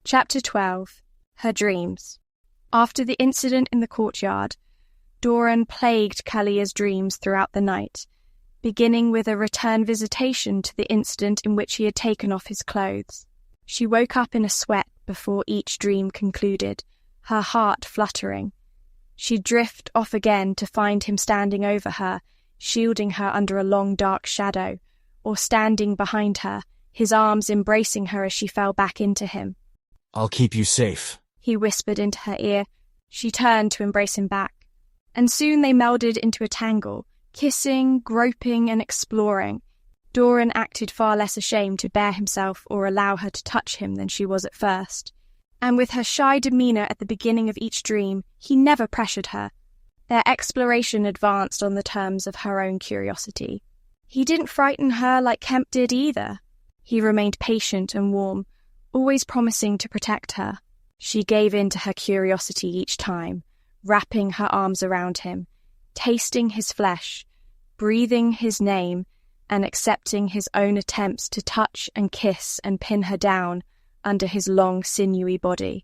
Chapter 12. Her Dreams. After the incident in the courtyard, Dorhen plagued Kalea's dreams throughout the night, beginning with a return visitation to the incident in which he had taken off his clothes. She woke up in a sweat before each dream concluded, her heart fluttering. She'd drift off again to find him standing over her, shielding her under a long dark shadow, or standing behind her, his arms embracing her as she fell back into him. "I'll keep you safe," he whispered into her ear. She turned to embrace him back, and soon they melded into a tangle, kissing, groping, and exploring. Dorhen acted far less ashamed to bare himself or allow her to touch him than she was at first. And with her shy demeanour at the beginning of each dream, he never pressured her. Their exploration advanced on the terms of her own curiosity. He didn't frighten her like Kemp did either. He remained patient and warm, always promising to protect her. She gave in to her curiosity each time, wrapping her arms around him, tasting his flesh, breathing his name, and accepting his own attempts to touch and kiss and pin her down under his long, sinewy body.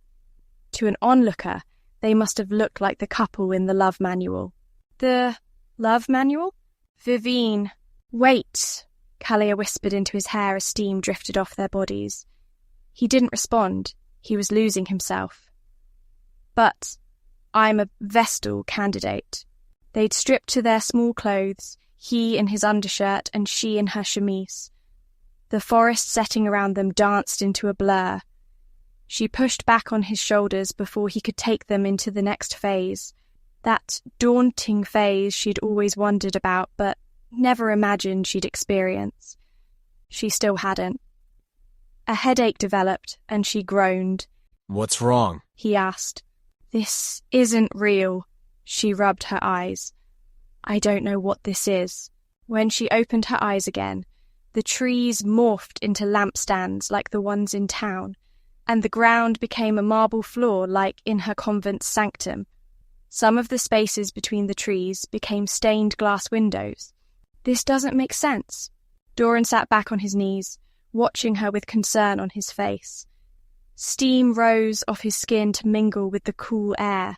To an onlooker, they must have looked like the couple in the love manual. The love manual? Vivine. Wait, Kalea whispered into his hair as steam drifted off their bodies. He didn't respond. He was losing himself. But I'm a Vestal candidate. They'd stripped to their small clothes, he in his undershirt and she in her chemise. The forest setting around them danced into a blur. She pushed back on his shoulders before he could take them into the next phase, that daunting phase she'd always wondered about but never imagined she'd experience. She still hadn't. A headache developed, and she groaned. "What's wrong?" he asked. "This isn't real." She rubbed her eyes. "I don't know what this is." When she opened her eyes again, the trees morphed into lampstands like the ones in town, and the ground became a marble floor like in her convent's sanctum. Some of the spaces between the trees became stained glass windows. This doesn't make sense. Dorhen sat back on his knees, watching her with concern on his face. Steam rose off his skin to mingle with the cool air.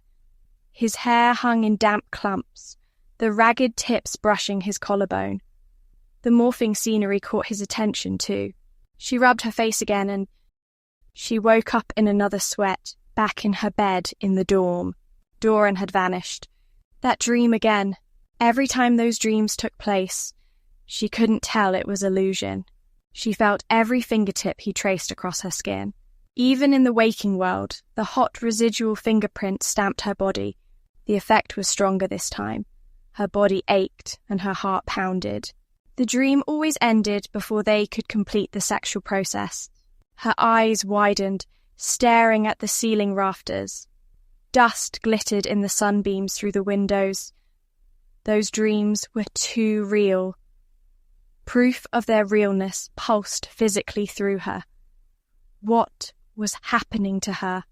His hair hung in damp clumps, the ragged tips brushing his collarbone. The morphing scenery caught his attention too. She rubbed her face again and she woke up in another sweat, back in her bed in the dorm. Dorhen had vanished. That dream again. Every time those dreams took place, she couldn't tell it was illusion. She felt every fingertip he traced across her skin. Even in the waking world, the hot residual fingerprint stamped her body. The effect was stronger this time. Her body ached and her heart pounded. The dream always ended before they could complete the sexual process. Her eyes widened, staring at the ceiling rafters. Dust glittered in the sunbeams through the windows. Those dreams were too real. Proof of their realness pulsed physically through her. What was happening to her?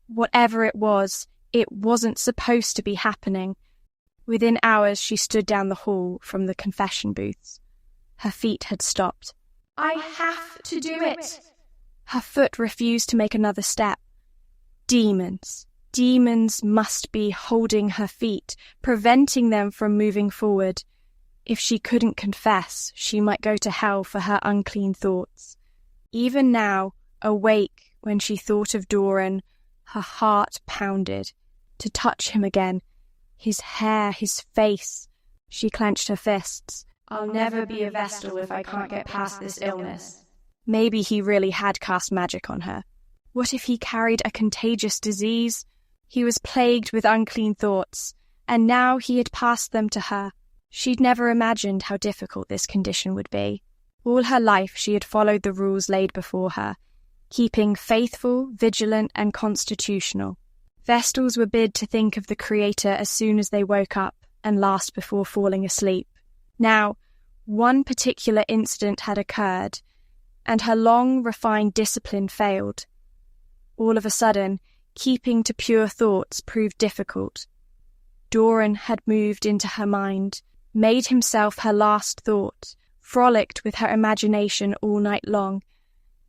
Whatever it wasn't supposed to be happening. Within hours, she stood down the hall from the confession booths. Her feet had stopped. "I have to do it!" Her foot refused to make another step. Demons. Demons must be holding her feet, preventing them from moving forward. If she couldn't confess, she might go to hell for her unclean thoughts. Even now, awake when she thought of Dorhen, her heart pounded. To touch him again, his hair, his face. She clenched her fists. "I'll never be a Vestal if I can't get past this illness." Maybe he really had cast magic on her. What if he carried a contagious disease? He was plagued with unclean thoughts, and now he had passed them to her. She'd never imagined how difficult this condition would be. All her life she had followed the rules laid before her, keeping faithful, vigilant, and constitutional. Vestals were bid to think of the Creator as soon as they woke up and last before falling asleep. Now, one particular incident had occurred, and her long, refined discipline failed. All of a sudden, keeping to pure thoughts proved difficult. Dorhen had moved into her mind, made himself her last thought, frolicked with her imagination all night long,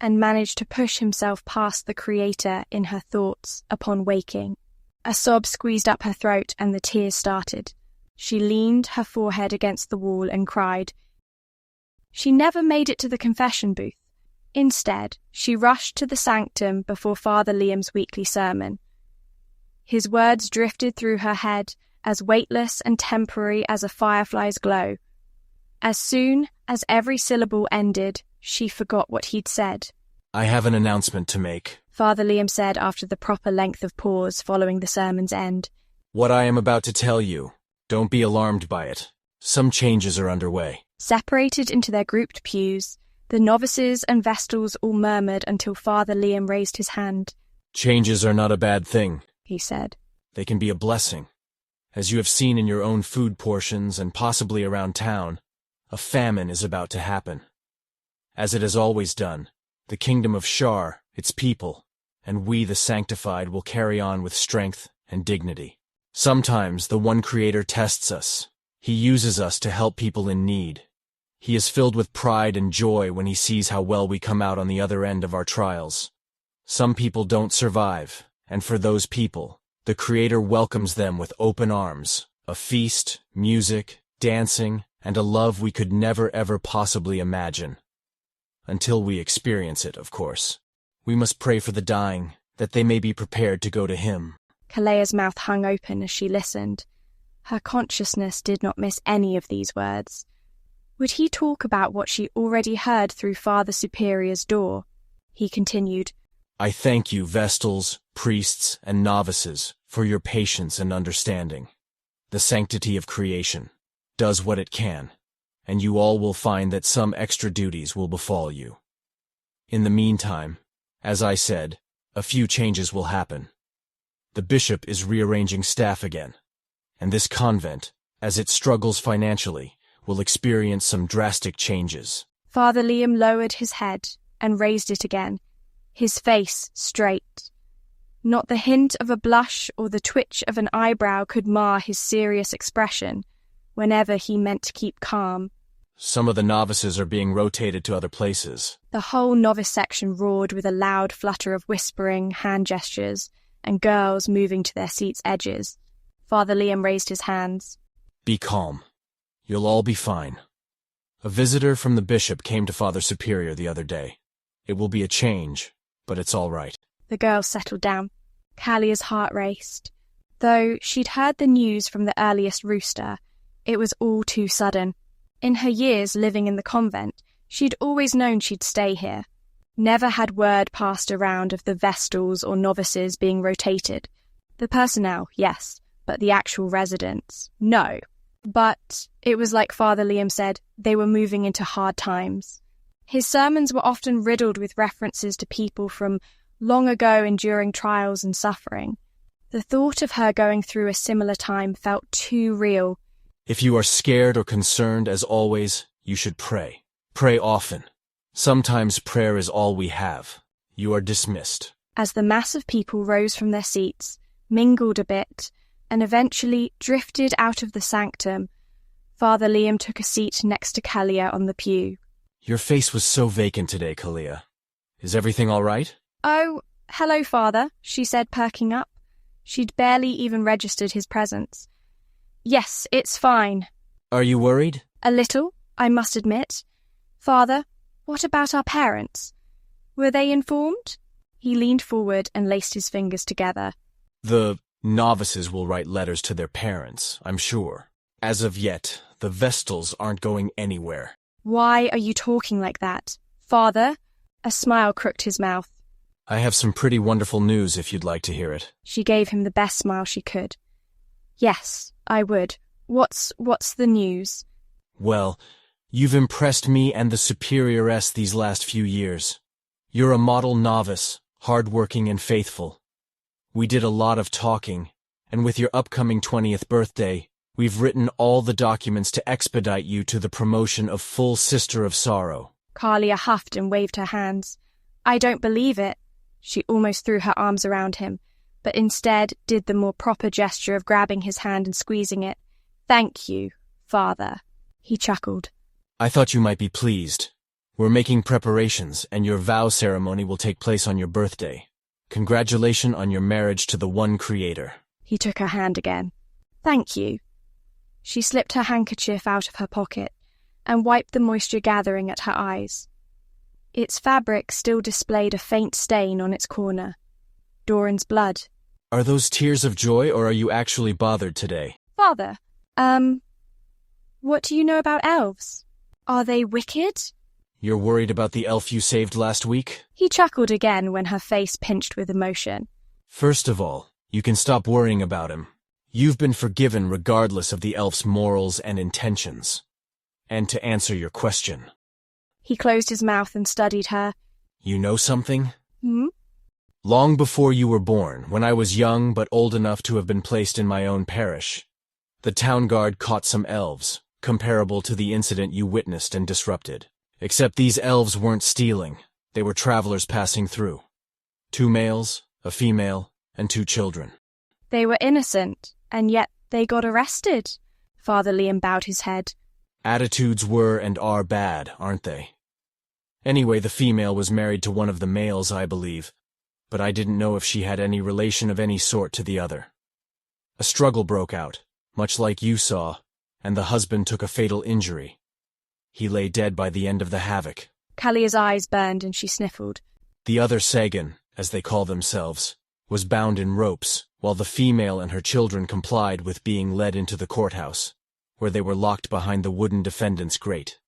and managed to push himself past the Creator in her thoughts upon waking. A sob squeezed up her throat and the tears started. She leaned her forehead against the wall and cried. She never made it to the confession booth. Instead, she rushed to the sanctum before Father Liam's weekly sermon. His words drifted through her head, as weightless and temporary as a firefly's glow. As soon as every syllable ended, she forgot what he'd said. I have an announcement to make, Father Liam said after the proper length of pause following the sermon's end. What I am about to tell you, don't be alarmed by it. Some changes are underway. Separated into their grouped pews, the novices and vestals all murmured until Father Liam raised his hand. Changes are not a bad thing, he said. They can be a blessing. As you have seen in your own food portions and possibly around town, a famine is about to happen. As it has always done, the kingdom of Shar, its people, and we the sanctified will carry on with strength and dignity. Sometimes the one Creator tests us. He uses us to help people in need. He is filled with pride and joy when he sees how well we come out on the other end of our trials. Some people don't survive, and for those people, the Creator welcomes them with open arms, a feast, music, dancing, and a love we could never ever possibly imagine. Until we experience it, of course. We must pray for the dying, that they may be prepared to go to Him. Kalea's mouth hung open as she listened. Her consciousness did not miss any of these words. Would he talk about what she already heard through Father Superior's door? He continued, I thank you, Vestals, priests, and novices, for your patience and understanding. The sanctity of creation does what it can, and you all will find that some extra duties will befall you. In the meantime, as I said, a few changes will happen. The bishop is rearranging staff again, and this convent, as it struggles financially, will experience some drastic changes. Father Liam lowered his head and raised it again, his face straight. Not the hint of a blush or the twitch of an eyebrow could mar his serious expression whenever he meant to keep calm. Some of the novices are being rotated to other places. The whole novice section roared with a loud flutter of whispering, hand gestures, and girls moving to their seats' edges. Father Liam raised his hands. Be calm. You'll all be fine. A visitor from the bishop came to Father Superior the other day. It will be a change, but it's all right. The girls settled down. Kalea's heart raced. Though she'd heard the news from the earliest rooster, it was all too sudden. In her years living in the convent, she'd always known she'd stay here. Never had word passed around of the vestals or novices being rotated. The personnel, yes, but the actual residents, no. But it was like Father Liam said, they were moving into hard times. His sermons were often riddled with references to people from long ago enduring trials and suffering. The thought of her going through a similar time felt too real. If you are scared or concerned, as always, you should pray. Pray often. Sometimes prayer is all we have. You are dismissed. As the mass of people rose from their seats, mingled a bit, and eventually drifted out of the sanctum, Father Liam took a seat next to Kalea on the pew. Your face was so vacant today, Kalea. Is everything all right? Oh, hello, Father, she said, perking up. She'd barely even registered his presence. Yes, it's fine. Are you worried? A little, I must admit. Father, what about our parents? Were they informed? He leaned forward and laced his fingers together. The novices will write letters to their parents, I'm sure. As of yet, the Vestals aren't going anywhere. Why are you talking like that? Father? A smile crooked his mouth. I have some pretty wonderful news if you'd like to hear it. She gave him the best smile she could. Yes, I would. What's the news? Well, you've impressed me and the Superioress these last few years. You're a model novice, hard-working and faithful. We did a lot of talking, and with your upcoming 20th birthday, we've written all the documents to expedite you to the promotion of full Sister of Sorrow. Kalea huffed and waved her hands. I don't believe it. She almost threw her arms around him, but instead did the more proper gesture of grabbing his hand and squeezing it. Thank you, Father. He chuckled. I thought you might be pleased. We're making preparations, and your vow ceremony will take place on your birthday. Congratulations on your marriage to the one Creator. He took her hand again. Thank you. She slipped her handkerchief out of her pocket and wiped the moisture gathering at her eyes. Its fabric still displayed a faint stain on its corner. Dorhen's blood. Are those tears of joy, or are you actually bothered today? Father, what do you know about elves? Are they wicked? You're worried about the elf you saved last week? He chuckled again when her face pinched with emotion. First of all, you can stop worrying about him. You've been forgiven regardless of the elf's morals and intentions. And to answer your question. He closed his mouth and studied her. You know something? Hmm? Long before you were born, when I was young but old enough to have been placed in my own parish, the town guard caught some elves, comparable to the incident you witnessed and disrupted. Except these elves weren't stealing. They were travelers passing through. 2 males, a female, and 2 children. They were innocent, and yet they got arrested. Father Liam bowed his head. Attitudes were and are bad, aren't they? Anyway, the female was married to one of the males, I believe, but I didn't know if she had any relation of any sort to the other. A struggle broke out, much like you saw, and the husband took a fatal injury. He lay dead by the end of the havoc. Kalea's eyes burned and she sniffled. The other Sagan, as they call themselves, was bound in ropes, while the female and her children complied with being led into the courthouse, where they were locked behind the wooden defendant's grate.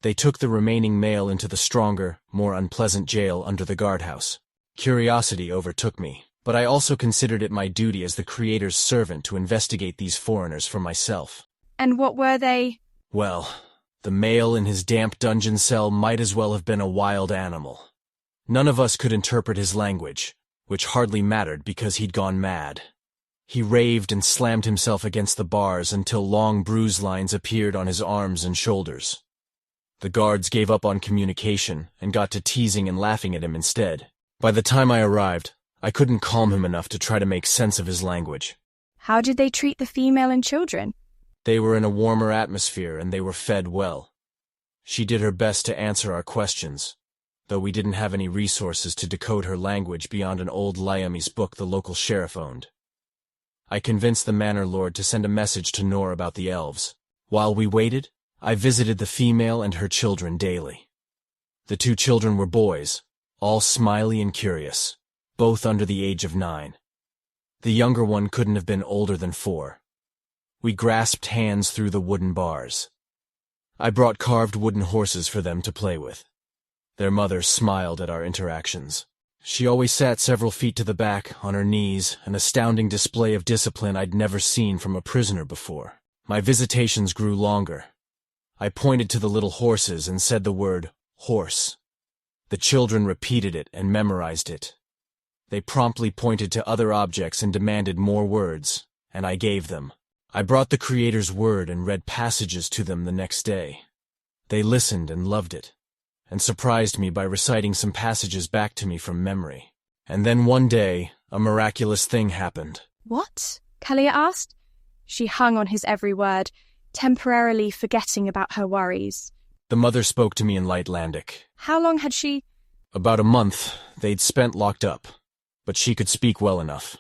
They took the remaining male into the stronger, more unpleasant jail under the guardhouse. Curiosity overtook me, but I also considered it my duty as the Creator's servant to investigate these foreigners for myself. And what were they? Well, the male in his damp dungeon cell might as well have been a wild animal. None of us could interpret his language, which hardly mattered because he'd gone mad. He raved and slammed himself against the bars until long bruise lines appeared on his arms and shoulders. The guards gave up on communication and got to teasing and laughing at him instead. By the time I arrived, I couldn't calm him enough to try to make sense of his language. How did they treat the female and children? They were in a warmer atmosphere and they were fed well. She did her best to answer our questions, though we didn't have any resources to decode her language beyond an old Lyamese book the local sheriff owned. I convinced the manor lord to send a message to Nor about the elves. While we waited, I visited the female and her children daily. The 2 children were boys, all smiley and curious, both under the age of 9. The younger one couldn't have been older than 4. We grasped hands through the wooden bars. I brought carved wooden horses for them to play with. Their mother smiled at our interactions. She always sat several feet to the back, on her knees, an astounding display of discipline I'd never seen from a prisoner before. My visitations grew longer. I pointed to the little horses and said the word, horse. The children repeated it and memorized it. They promptly pointed to other objects and demanded more words, and I gave them. I brought the Creator's word and read passages to them the next day. They listened and loved it, and surprised me by reciting some passages back to me from memory. And then one day, a miraculous thing happened. What? Kalea asked. She hung on his every word, temporarily forgetting about her worries. The mother spoke to me in Lightlandic. How long had she? About a month they'd spent locked up, but she could speak well enough.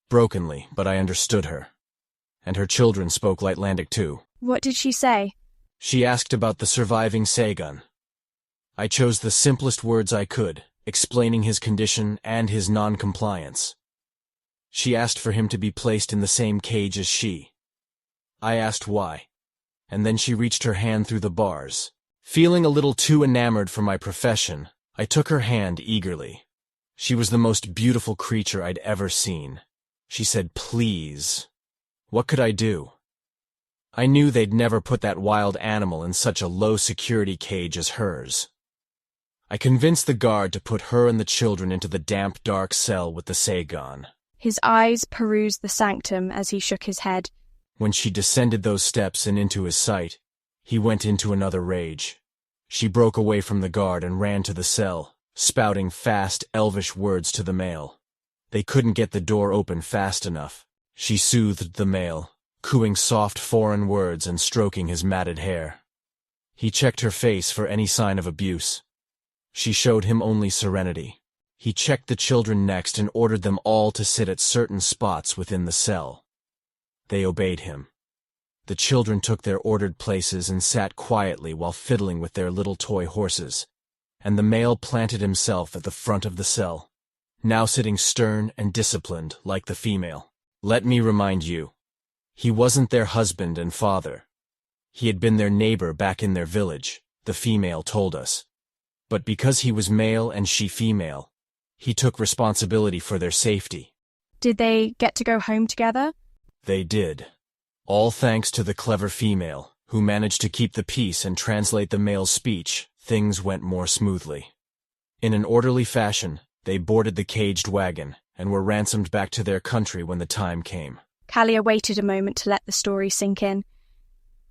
Brokenly, but I understood her. And her children spoke Lightlandic too. What did she say? She asked about the surviving Sagan. I chose the simplest words I could, explaining his condition and his non-compliance. She asked for him to be placed in the same cage as she. I asked why, and then she reached her hand through the bars. Feeling a little too enamored for my profession, I took her hand eagerly. She was the most beautiful creature I'd ever seen. She said, "Please." What could I do? I knew they'd never put that wild animal in such a low-security cage as hers. I convinced the guard to put her and the children into the damp, dark cell with the Sagan. His eyes perused the sanctum as he shook his head. When she descended those steps and into his sight, he went into another rage. She broke away from the guard and ran to the cell, spouting fast, elvish words to the male. They couldn't get the door open fast enough. She soothed the male, cooing soft foreign words and stroking his matted hair. He checked her face for any sign of abuse, She showed him only serenity. He checked the children next and ordered them all to sit at certain spots within the cell. They obeyed him. The children took their ordered places and sat quietly while fiddling with their little toy horses, and the male planted himself at the front of the cell, now sitting stern and disciplined like the female. Let me remind you, he wasn't their husband and father. He had been their neighbor back in their village, the female told us. But because he was male and she female, he took responsibility for their safety. Did they get to go home together? They did. All thanks to the clever female, who managed to keep the peace and translate the male's speech. Things went more smoothly. In an orderly fashion, they boarded the caged wagon and were ransomed back to their country when the time came. Kalea waited a moment to let the story sink in.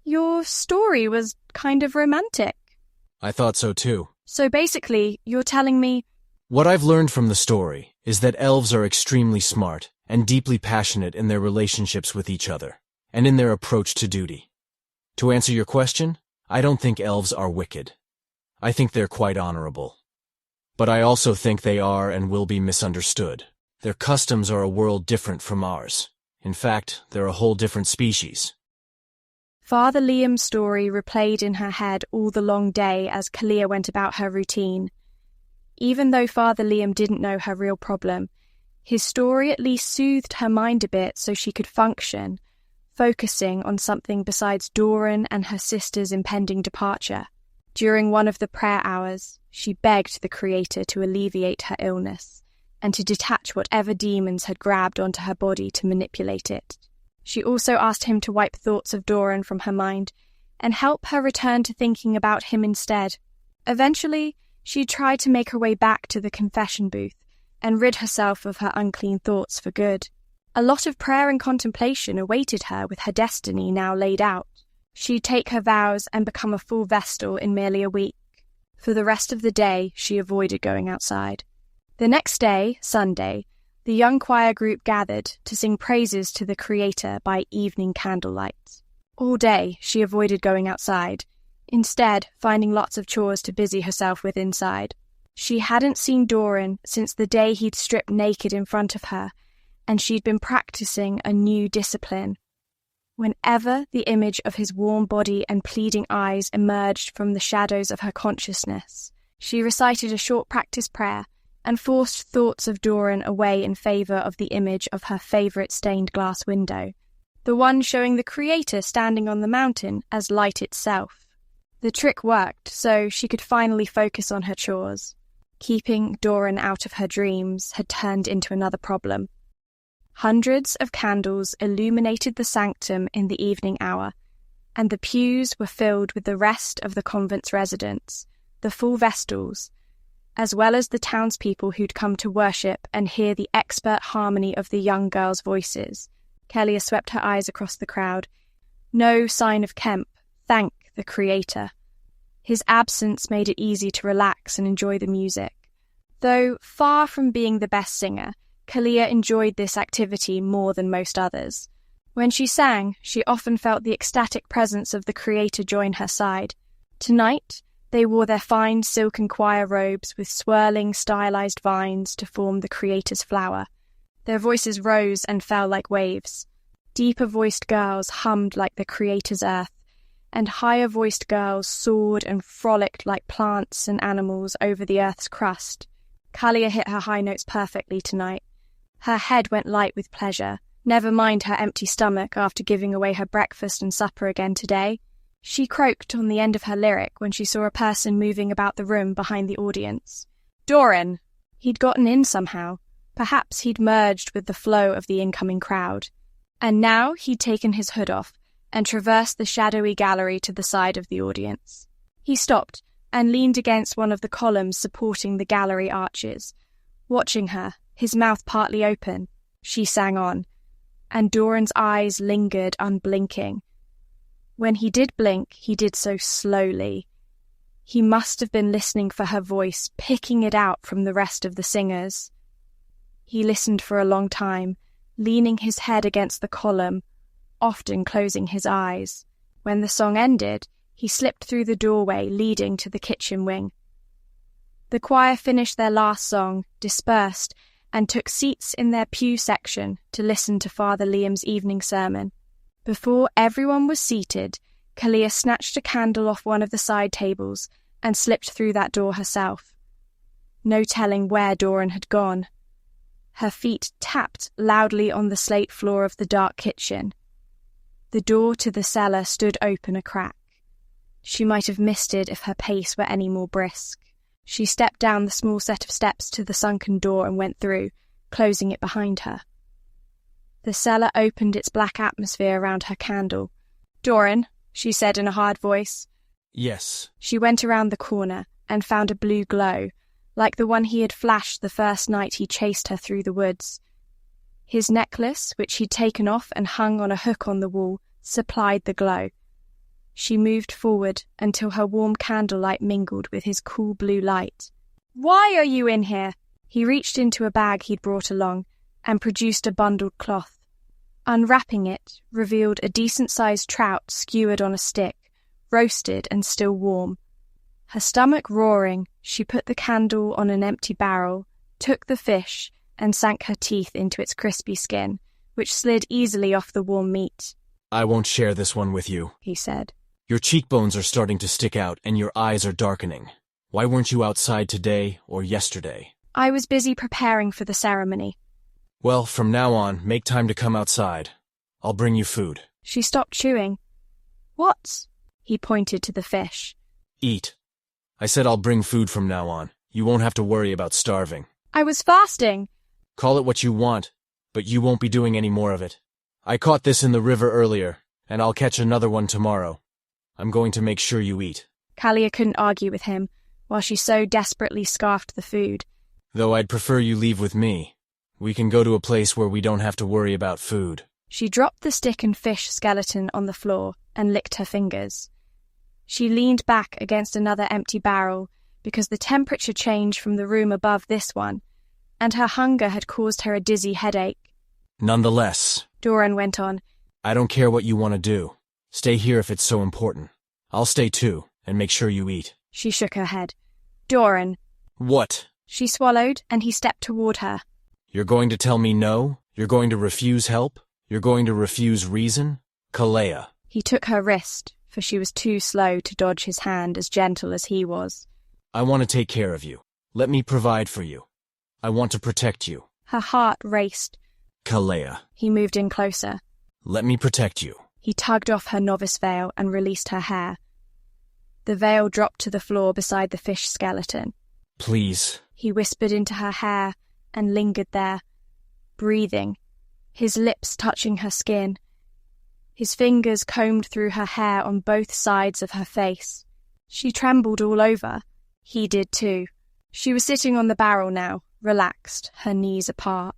Your story was kind of romantic. I thought so too. So basically, you're telling me... What I've learned from the story is that elves are extremely smart and deeply passionate in their relationships with each other, and in their approach to duty. To answer your question, I don't think elves are wicked. I think they're quite honorable. But I also think they are and will be misunderstood. Their customs are a world different from ours. In fact, they're a whole different species. Father Liam's story replayed in her head all the long day as Kalea went about her routine. Even though Father Liam didn't know her real problem, his story at least soothed her mind a bit so she could function, focusing on something besides Dorhen and her sister's impending departure. During one of the prayer hours, she begged the Creator to alleviate her illness and to detach whatever demons had grabbed onto her body to manipulate it. She also asked him to wipe thoughts of Dorhen from her mind and help her return to thinking about him instead. Eventually, she tried to make her way back to the confession booth and rid herself of her unclean thoughts for good. A lot of prayer and contemplation awaited her with her destiny now laid out. She'd take her vows and become a full Vestal in merely a week. For the rest of the day, she avoided going outside. The next day, Sunday, the young choir group gathered to sing praises to the Creator by evening candlelight. All day, she avoided going outside, instead finding lots of chores to busy herself with inside. She hadn't seen Dorhen since the day he'd stripped naked in front of her, and she'd been practicing a new discipline. Whenever the image of his warm body and pleading eyes emerged from the shadows of her consciousness, she recited a short practice prayer and forced thoughts of Dorhen away in favour of the image of her favourite stained glass window, the one showing the Creator standing on the mountain as light itself. The trick worked, so she could finally focus on her chores. Keeping Dorhen out of her dreams had turned into another problem. Hundreds of candles illuminated the sanctum in the evening hour, and the pews were filled with the rest of the convent's residents, the full Vestals, as well as the townspeople who'd come to worship and hear the expert harmony of the young girls' voices. Kalea swept her eyes across the crowd. No sign of Kemp, thank the Creator. His absence made it easy to relax and enjoy the music. Though far from being the best singer, Kalea enjoyed this activity more than most others. When she sang, she often felt the ecstatic presence of the Creator join her side. Tonight, they wore their fine silken choir robes with swirling, stylized vines to form the Creator's flower. Their voices rose and fell like waves. Deeper-voiced girls hummed like the Creator's earth, and higher-voiced girls soared and frolicked like plants and animals over the earth's crust. Kalea hit her high notes perfectly tonight. Her head went light with pleasure, never mind her empty stomach after giving away her breakfast and supper again today. She croaked on the end of her lyric when she saw a person moving about the room behind the audience. Dorhen! He'd gotten in somehow. Perhaps he'd merged with the flow of the incoming crowd. And now he'd taken his hood off and traversed the shadowy gallery to the side of the audience. He stopped and leaned against one of the columns supporting the gallery arches. Watching her, his mouth partly open, she sang on, and Dorhen's eyes lingered unblinking. When he did blink, he did so slowly. He must have been listening for her voice, picking it out from the rest of the singers. He listened for a long time, leaning his head against the column, often closing his eyes. When the song ended, he slipped through the doorway leading to the kitchen wing. The choir finished their last song, dispersed, and took seats in their pew section to listen to Father Liam's evening sermon. Before everyone was seated, Kalea snatched a candle off one of the side tables and slipped through that door herself. No telling where Dorhen had gone. Her feet tapped loudly on the slate floor of the dark kitchen. The door to the cellar stood open a crack. She might have missed it if her pace were any more brisk. She stepped down the small set of steps to the sunken door and went through, closing it behind her. The cellar opened its black atmosphere around her candle. "Dorhen," she said in a hard voice. Yes. She went around the corner and found a blue glow, like the one he had flashed the first night he chased her through the woods. His necklace, which he'd taken off and hung on a hook on the wall, supplied the glow. She moved forward until her warm candlelight mingled with his cool blue light. "Why are you in here?" He reached into a bag he'd brought along and produced a bundled cloth. Unwrapping it revealed a decent-sized trout skewered on a stick, roasted and still warm. Her stomach roaring, she put the candle on an empty barrel, took the fish, and sank her teeth into its crispy skin, which slid easily off the warm meat. "I won't share this one with you," he said. "Your cheekbones are starting to stick out and your eyes are darkening. Why weren't you outside today or yesterday?" "I was busy preparing for the ceremony." "Well, from now on, make time to come outside. I'll bring you food." She stopped chewing. "What?" He pointed to the fish. "Eat. I said I'll bring food from now on. You won't have to worry about starving." "I was fasting." "Call it what you want, but you won't be doing any more of it. I caught this in the river earlier, and I'll catch another one tomorrow. I'm going to make sure you eat." Kalea couldn't argue with him, while she so desperately scarfed the food. "Though I'd prefer you leave with me. We can go to a place where we don't have to worry about food." She dropped the stick and fish skeleton on the floor and licked her fingers. She leaned back against another empty barrel because the temperature changed from the room above this one, and her hunger had caused her a dizzy headache. "Nonetheless," Dorhen went on, "I don't care what you want to do. Stay here if it's so important. I'll stay too, and make sure you eat." She shook her head. "Dorhen." "What?" She swallowed, and he stepped toward her. "You're going to tell me no? You're going to refuse help? You're going to refuse reason? Kalea." He took her wrist, for she was too slow to dodge his hand as gentle as he was. "I want to take care of you. Let me provide for you. I want to protect you." Her heart raced. "Kalea." He moved in closer. "Let me protect you." He tugged off her novice veil and released her hair. The veil dropped to the floor beside the fish skeleton. "Please." He whispered into her hair and lingered there, breathing, his lips touching her skin. His fingers combed through her hair on both sides of her face. She trembled all over. He did too. She was sitting on the barrel now, relaxed, her knees apart.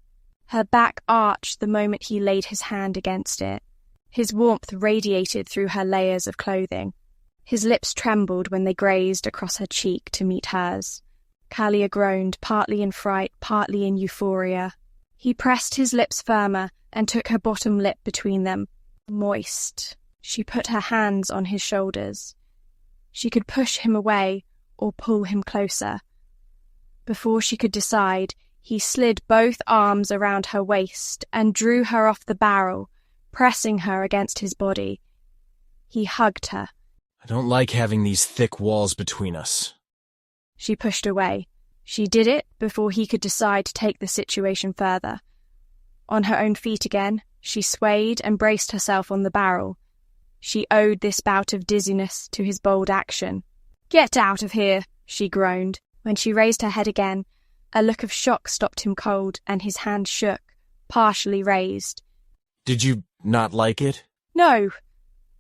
Her back arched the moment he laid his hand against it. His warmth radiated through her layers of clothing. His lips trembled when they grazed across her cheek to meet hers. Kalea groaned, partly in fright, partly in euphoria. He pressed his lips firmer and took her bottom lip between them. Moist. She put her hands on his shoulders. She could push him away or pull him closer. Before she could decide, he slid both arms around her waist and drew her off the barrel, pressing her against his body. He hugged her. "I don't like having these thick walls between us." She pushed away. She did it before he could decide to take the situation further. On her own feet again, she swayed and braced herself on the barrel. She owed this bout of dizziness to his bold action. "Get out of here," she groaned. When she raised her head again, a look of shock stopped him cold and his hand shook, partially raised. "Did you not like it?" "No."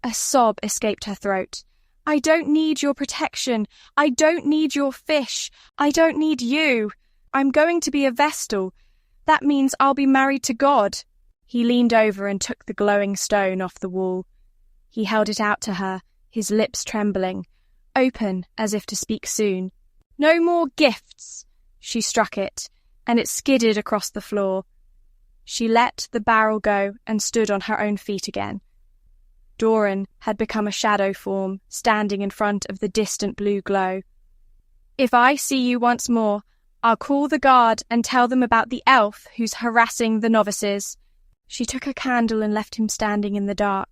A sob escaped her throat. "I don't need your protection. I don't need your fish. I don't need you. I'm going to be a Vestal. That means I'll be married to God." He leaned over and took the glowing stone off the wall. He held it out to her, his lips trembling, open as if to speak soon. "No more gifts." She struck it, and it skidded across the floor. She let the barrel go and stood on her own feet again. Dorhen had become a shadow form, standing in front of the distant blue glow. If I see you once more, I'll call the guard and tell them about the elf who's harassing the novices." She took a candle and left him standing in the dark.